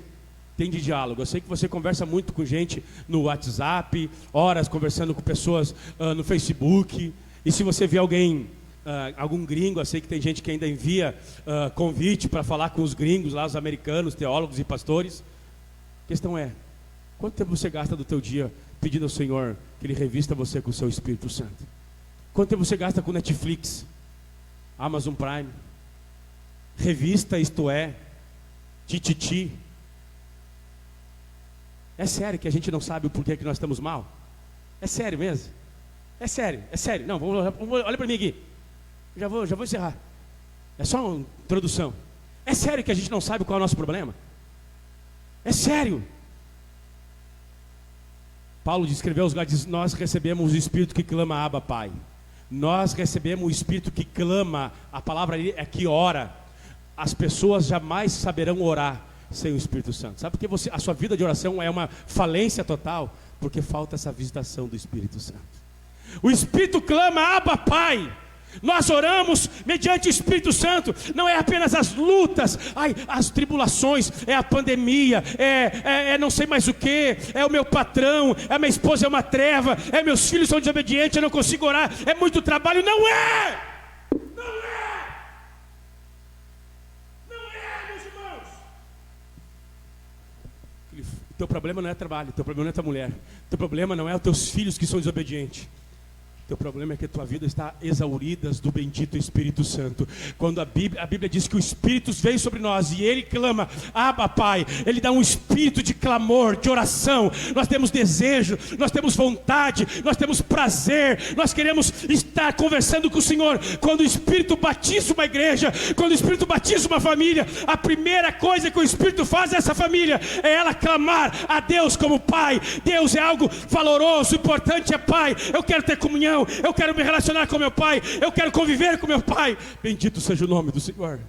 tem de diálogo? Eu sei que você conversa muito com gente no WhatsApp, horas conversando com pessoas no Facebook. E se você vê alguém, algum gringo, eu sei que tem gente que ainda envia convite para falar com os gringos lá, os americanos, teólogos e pastores. A questão é, quanto tempo você gasta do teu dia pedindo ao Senhor que Ele revista você com o seu Espírito Santo? Quanto tempo você gasta com Netflix, Amazon Prime, revista Isto É, Tititi? É sério que a gente não sabe o porquê que nós estamos mal? É sério mesmo? É sério, é sério. Não, olha para mim aqui. Já vou encerrar. É só uma introdução. É sério que a gente não sabe qual é o nosso problema? É sério. Paulo escreveu aos Gálatas: nós recebemos o Espírito que clama Abba, Pai. Nós recebemos o Espírito que clama. A palavra ali é que ora. As pessoas jamais saberão orar sem o Espírito Santo. Sabe por que a sua vida de oração é uma falência total? Porque falta essa visitação do Espírito Santo. O Espírito clama Abba, Pai. Nós oramos mediante o Espírito Santo. Não é apenas as lutas, as tribulações, é a pandemia, é não sei mais o que, é o meu patrão, é a minha esposa, é uma treva, é meus filhos são desobedientes, eu não consigo orar, é muito trabalho. Não é, meus irmãos. O teu problema não é trabalho, o teu problema não é tua mulher, o teu problema não é os teus filhos que são desobedientes. O problema é que a tua vida está exaurida do bendito Espírito Santo. Quando a Bíblia diz que o Espírito veio sobre nós e Ele clama Abba, Pai, Ele dá um espírito de clamor, de oração. Nós temos desejo, nós temos vontade, nós temos prazer, nós queremos estar conversando com o Senhor. Quando o Espírito batiza uma igreja, quando o Espírito batiza uma família, a primeira coisa que o Espírito faz nessa família é ela clamar a Deus como Pai. Deus é algo valoroso, importante é Pai. Eu quero ter comunhão, eu quero me relacionar com meu Pai, eu quero conviver com meu Pai. Bendito seja o nome do Senhor.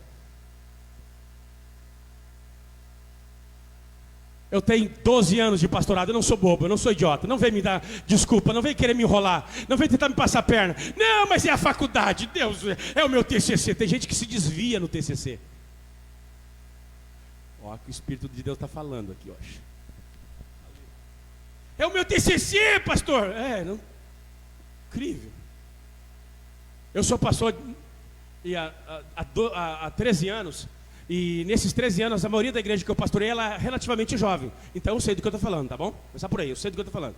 Eu tenho 12 anos de pastorado, eu não sou bobo, eu não sou idiota. Não vem me dar desculpa, não vem querer me enrolar, não vem tentar me passar a perna. Não, mas é a faculdade, Deus, é o meu TCC. Tem gente que se desvia no TCC. Ó, que o Espírito de Deus está falando aqui hoje. É o meu TCC, pastor. Incrível. Eu sou pastor e há 13 anos, e nesses 13 anos, a maioria da igreja que eu pastorei, ela é relativamente jovem. Então eu sei do que eu estou falando, tá bom? Começar por aí, eu sei do que eu estou falando.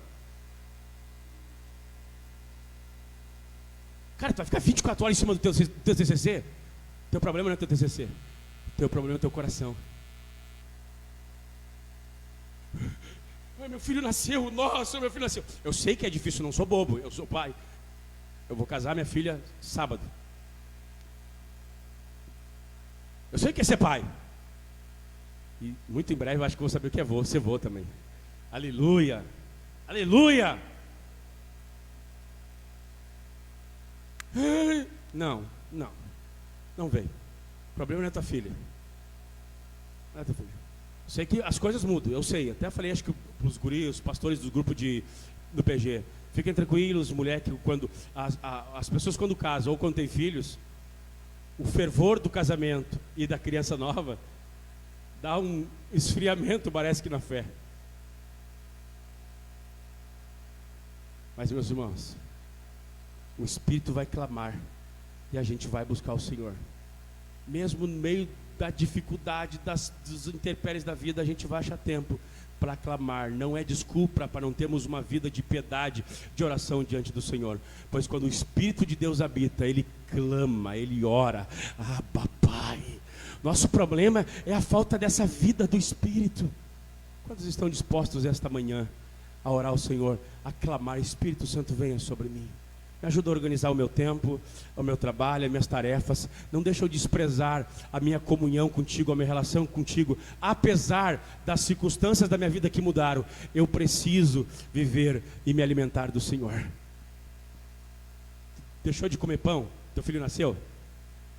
Cara, tu vai ficar 24 horas em cima do teu TCC? Teu problema não é teu TCC. Teu problema é teu coração. Ai, meu filho nasceu, nossa, meu filho nasceu. Eu sei que é difícil, não sou bobo, eu sou pai. Eu vou casar minha filha sábado. Eu sei que é ser pai. E muito em breve eu acho que vou saber o que é ser vô também. Aleluia, aleluia. Não veio. O problema não é tua filha. Não é tua filha. Eu sei que as coisas mudam, eu sei. Até falei, acho que os guris, os pastores do grupo do PG, fiquem tranquilos, mulher, que quando as pessoas quando casam ou quando têm filhos, o fervor do casamento e da criança nova dá um esfriamento, parece que na fé. Mas, meus irmãos, o Espírito vai clamar e a gente vai buscar o Senhor. Mesmo no meio da dificuldade, dos intempéries da vida, a gente vai achar tempo para clamar. Não é desculpa para não termos uma vida de piedade, de oração diante do Senhor. Pois quando o Espírito de Deus habita, Ele clama, Ele ora. Ah, papai, nosso problema é a falta dessa vida do Espírito. Quantos estão dispostos esta manhã a orar ao Senhor, a clamar: Espírito Santo, venha sobre mim? Me ajuda a organizar o meu tempo, o meu trabalho, as minhas tarefas. Não deixa eu desprezar a minha comunhão contigo, a minha relação contigo. Apesar das circunstâncias da minha vida que mudaram, eu preciso viver e me alimentar do Senhor. Deixou de comer pão? Teu filho nasceu?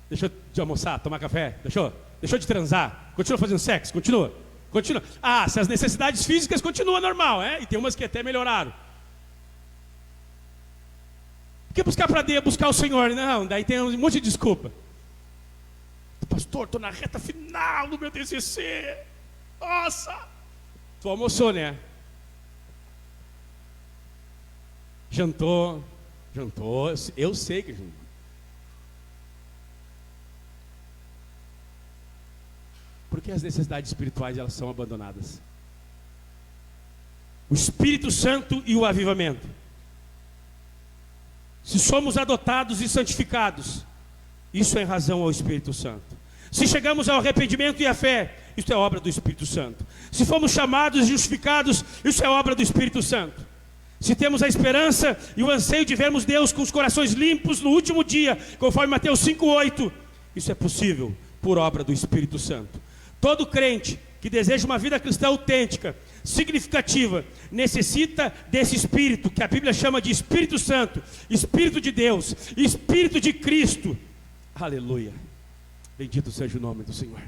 Deixou de almoçar, tomar café? Deixou de transar? Continua fazendo sexo? Continua. Ah, se as necessidades físicas continuam normal, e tem umas que até melhoraram. Por que buscar para Deus, buscar o Senhor? Não, daí tem um monte de desculpa. Pastor, estou na reta final do meu TCC. Nossa! Tu almoçou, né? Jantou. Eu sei que jantou. Porque as necessidades espirituais, elas são abandonadas. O Espírito Santo e o avivamento. Se somos adotados e santificados, isso é em razão ao Espírito Santo. Se chegamos ao arrependimento e à fé, isso é obra do Espírito Santo. Se fomos chamados e justificados, isso é obra do Espírito Santo. Se temos a esperança e o anseio de vermos Deus com os corações limpos no último dia, conforme Mateus 5,8, isso é possível por obra do Espírito Santo. Todo crente que deseja uma vida cristã autêntica, significativa, necessita desse Espírito, que a Bíblia chama de Espírito Santo, Espírito de Deus, Espírito de Cristo. Aleluia. Bendito seja o nome do Senhor.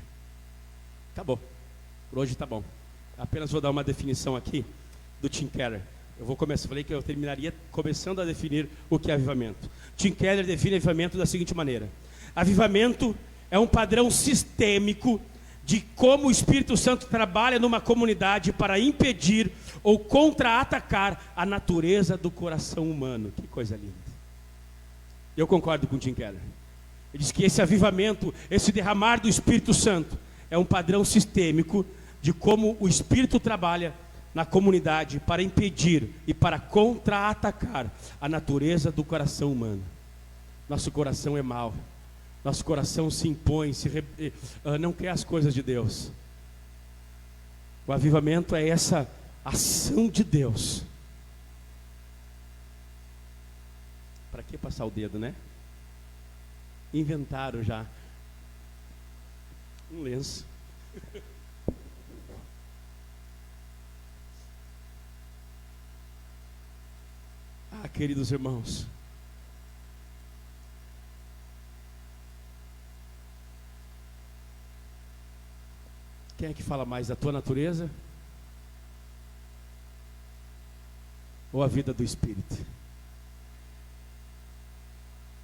Acabou. Por hoje está bom. Apenas vou dar uma definição aqui do Tim Keller. Falei que eu terminaria começando a definir o que é avivamento. Tim Keller define avivamento da seguinte maneira: avivamento é um padrão sistêmico de como o Espírito Santo trabalha numa comunidade para impedir ou contra-atacar a natureza do coração humano. Que coisa linda. Eu concordo com o Tim Keller. Ele diz que esse avivamento, esse derramar do Espírito Santo, é um padrão sistêmico de como o Espírito trabalha na comunidade para impedir e para contra-atacar a natureza do coração humano. Nosso coração é mau. Nosso coração se impõe, não quer as coisas de Deus. O avivamento é essa ação de Deus. Para que passar o dedo, né? Inventaram já um lenço. Ah, queridos irmãos, quem é que fala mais, da tua natureza ou a vida do Espírito?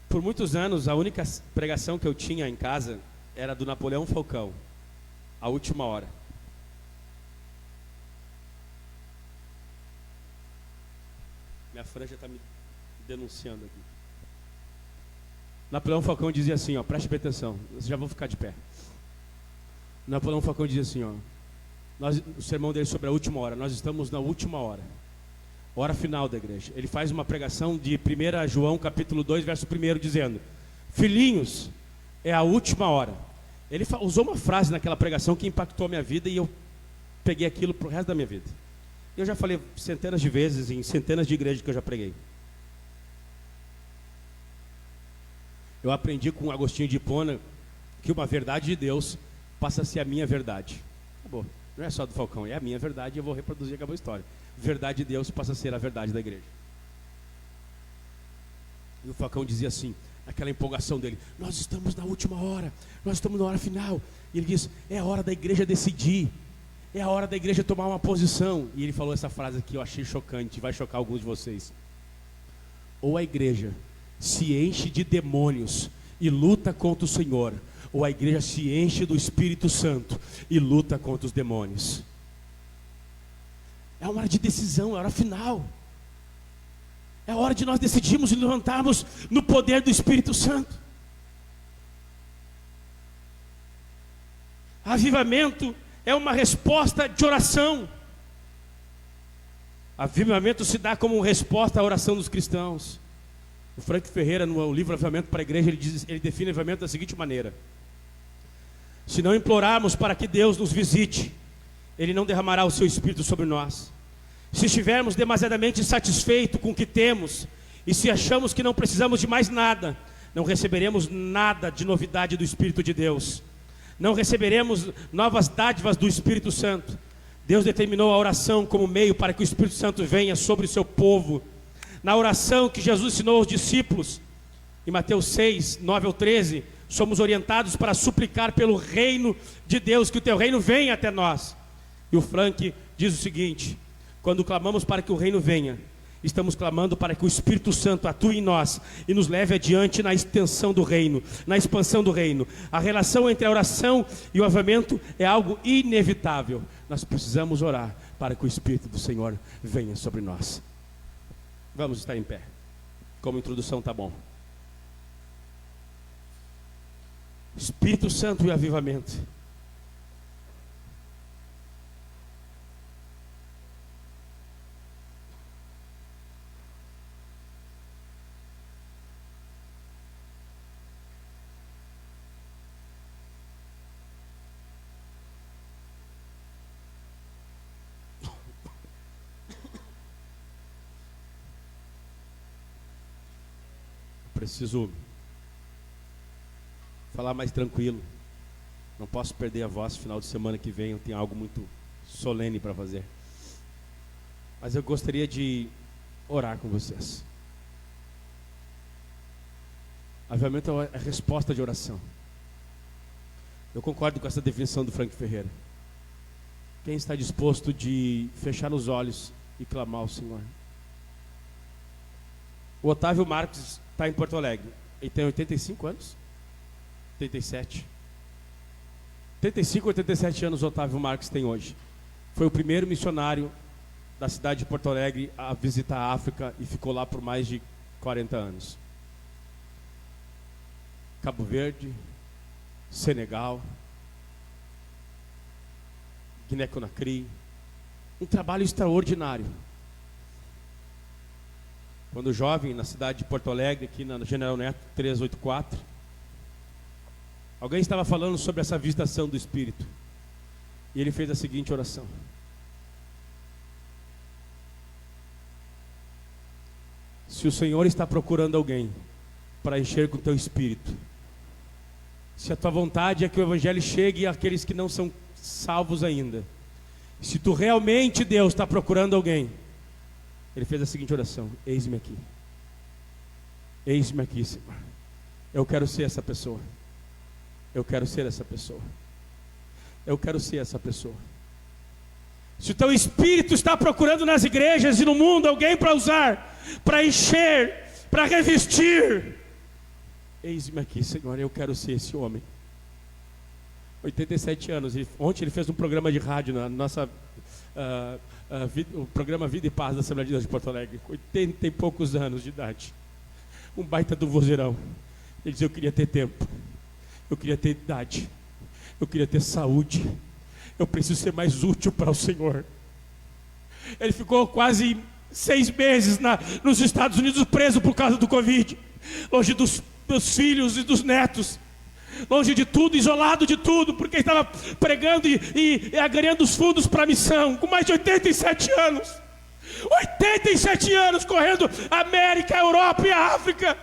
Por muitos anos, a única pregação que eu tinha em casa era do Napoleão Falcão, A Última Hora. Minha franja está me denunciando aqui. Napoleão Falcão dizia assim, ó, preste bem atenção, vocês já vão ficar de pé. Napoleão Falcão dizia assim, ó, o sermão dele sobre a última hora, nós estamos na última hora final da igreja. Ele faz uma pregação de 1 João capítulo 2, verso 1, dizendo: filhinhos, é a última hora. Ele usou uma frase naquela pregação que impactou a minha vida e eu peguei aquilo pro resto da minha vida. Eu já falei centenas de vezes em centenas de igrejas que eu já preguei. Eu aprendi com Agostinho de Hipona que uma verdade de Deus passa a ser a minha verdade. Acabou. Não é só do Falcão, é a minha verdade e eu vou reproduzir, acabou a história. Verdade de Deus passa a ser a verdade da igreja. E o Falcão dizia assim, aquela empolgação dele: nós estamos na última hora, nós estamos na hora final. E ele diz: é a hora da igreja decidir, é a hora da igreja tomar uma posição. E ele falou essa frase que eu achei chocante, vai chocar alguns de vocês. Ou a igreja se enche de demônios e luta contra o Senhor, ou a igreja se enche do Espírito Santo e luta contra os demônios. É uma hora de decisão, é a hora final. É a hora de nós decidirmos e levantarmos no poder do Espírito Santo. Avivamento é uma resposta de oração. Avivamento se dá como resposta à oração dos cristãos. O Frank Ferreira, no livro Avivamento para a Igreja, ele define avivamento da seguinte maneira: se não implorarmos para que Deus nos visite, Ele não derramará o seu Espírito sobre nós. Se estivermos demasiadamente satisfeitos com o que temos, e se achamos que não precisamos de mais nada, não receberemos nada de novidade do Espírito de Deus. Não receberemos novas dádivas do Espírito Santo. Deus determinou a oração como meio para que o Espírito Santo venha sobre o seu povo. Na oração que Jesus ensinou aos discípulos, em Mateus 6, 9 ao 13, somos orientados para suplicar pelo reino de Deus, que o teu reino venha até nós. E o Frank diz o seguinte: quando clamamos para que o reino venha, estamos clamando para que o Espírito Santo atue em nós e nos leve adiante na extensão do reino, na expansão do reino. A relação entre a oração e o avivamento é algo inevitável. Nós precisamos orar para que o Espírito do Senhor venha sobre nós. Vamos estar em pé. Como introdução tá bom. Espírito Santo e avivamento. Preciso falar mais tranquilo. Não posso perder a voz. Final de semana que vem eu tenho algo muito solene para fazer. Mas eu gostaria de orar com vocês. Avivamento é a resposta de oração. Eu concordo com essa definição do Frank Ferreira. Quem está disposto de fechar os olhos e clamar ao Senhor? O Otávio Marques está em Porto Alegre. Ele tem 85 anos? 87. 85 ou 87 anos o Otávio Marques tem hoje. Foi o primeiro missionário da cidade de Porto Alegre a visitar a África e ficou lá por mais de 40 anos. Cabo Verde, Senegal, Guiné-Conakry. Um trabalho extraordinário. Quando jovem, na cidade de Porto Alegre, aqui na General Neto 384, alguém estava falando sobre essa visitação do Espírito. E ele fez a seguinte oração: se o Senhor está procurando alguém para encher com o teu Espírito, se a tua vontade é que o Evangelho chegue àqueles que não são salvos ainda, se tu realmente, Deus, está procurando alguém, ele fez a seguinte oração: eis-me aqui. Eis-me aqui, Senhor. Eu quero ser essa pessoa. Eu quero ser essa pessoa. Eu quero ser essa pessoa. Se o teu Espírito está procurando nas igrejas e no mundo alguém para usar, para encher, para revestir, eis-me aqui, Senhor. Eu quero ser esse homem. 87 anos. Ontem ele fez um programa de rádio na nossa... o programa Vida e Paz da Assembleia de Deus de Porto Alegre, 80 e poucos anos de idade, um baita do vozeirão, Ele diz: eu queria ter tempo, eu queria ter idade, eu queria ter saúde, eu preciso ser mais útil para o Senhor. Ele ficou quase 6 meses nos Estados Unidos preso por causa do Covid, longe dos filhos e dos netos, longe de tudo, isolado de tudo, porque estava pregando e ganhando os fundos para a missão, com mais de 87 anos. 87 anos correndo a América, a Europa e a África,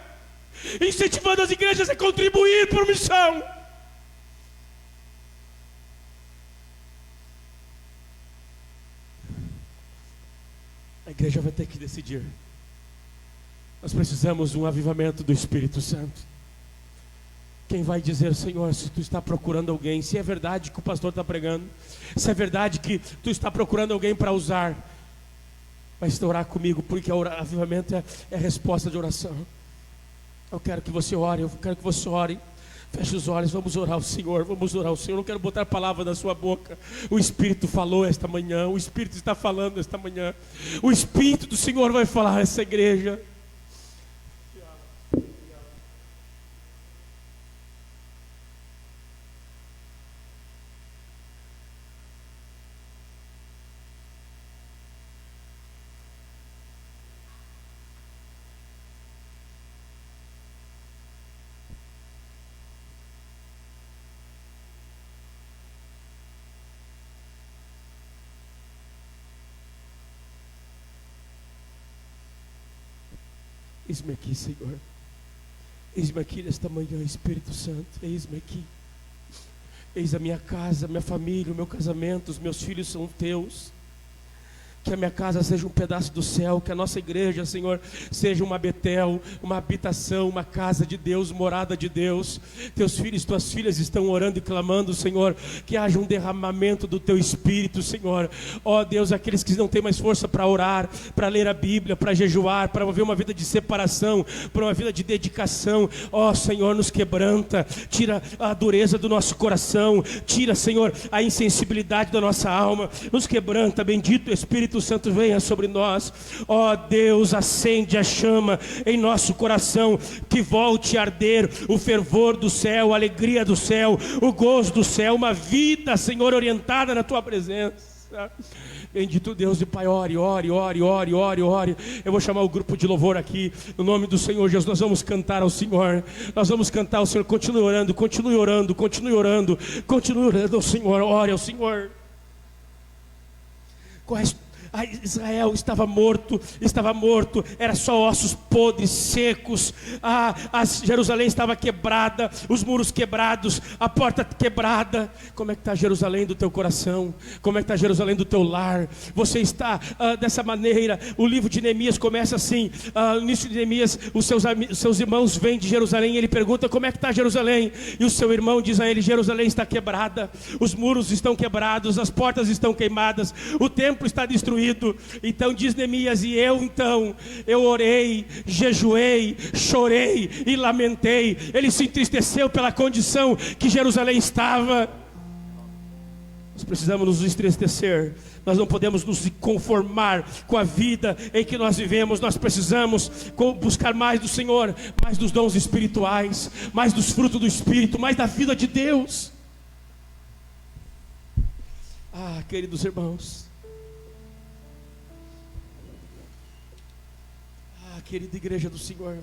incentivando as igrejas a contribuir para a missão. A igreja vai ter que decidir. Nós precisamos de um avivamento do Espírito Santo. Quem vai dizer: Senhor, se tu está procurando alguém, se é verdade que o pastor está pregando, se é verdade que tu está procurando alguém para usar, vai orar comigo, porque avivamento é resposta de oração. Eu quero que você ore, eu quero que você ore. Feche os olhos, vamos orar ao Senhor, vamos orar ao Senhor. Eu não quero botar a palavra na sua boca. O Espírito falou esta manhã, o Espírito está falando esta manhã. O Espírito do Senhor vai falar a essa igreja. Eis-me aqui, Senhor. Eis-me aqui nesta manhã, Espírito Santo. Eis-me aqui. Eis a minha casa, minha família, o meu casamento. Os meus filhos são teus. Que a minha casa seja um pedaço do céu. Que a nossa igreja, Senhor, seja uma Betel, uma habitação, uma casa de Deus, morada de Deus. Teus filhos, tuas filhas estão orando e clamando, Senhor, que haja um derramamento do Teu Espírito, Senhor. Ó Deus, aqueles que não têm mais força para orar, para ler a Bíblia, para jejuar, para viver uma vida de separação, para uma vida de dedicação. Ó Senhor, nos quebranta, tira a dureza do nosso coração, tira, Senhor, a insensibilidade da nossa alma, nos quebranta. Bendito Espírito Santo, venha sobre nós. Ó Deus, acende a chama em nosso coração, que volte a arder o fervor do céu, a alegria do céu, o gozo do céu, uma vida, Senhor, orientada na Tua presença. Bendito Deus e Pai, ore. Eu vou chamar o grupo de louvor aqui, no nome do Senhor Jesus. Nós vamos cantar ao Senhor, nós vamos cantar ao Senhor. Continue orando ao Senhor. Ore ao Senhor. Israel estava morto, era só ossos podres, secos. Jerusalém estava quebrada, os muros quebrados, a porta quebrada. Como é que está Jerusalém do teu coração? Como é que está Jerusalém do teu lar? Você está dessa maneira. O livro de Neemias começa assim, no início de Neemias, os seus irmãos vêm de Jerusalém e ele pergunta: como é que está Jerusalém? E o seu irmão diz a ele: Jerusalém está quebrada, os muros estão quebrados, as portas estão queimadas, o templo está destruído. Então diz Neemias: e eu orei, jejuei, chorei e lamentei. Ele se entristeceu pela condição que Jerusalém estava. Nós precisamos nos entristecer. Nós não podemos nos conformar com a vida em que nós vivemos. Nós precisamos buscar mais do Senhor, mais dos dons espirituais, mais dos frutos do Espírito, mais da vida de Deus. Queridos irmãos, querida igreja do Senhor,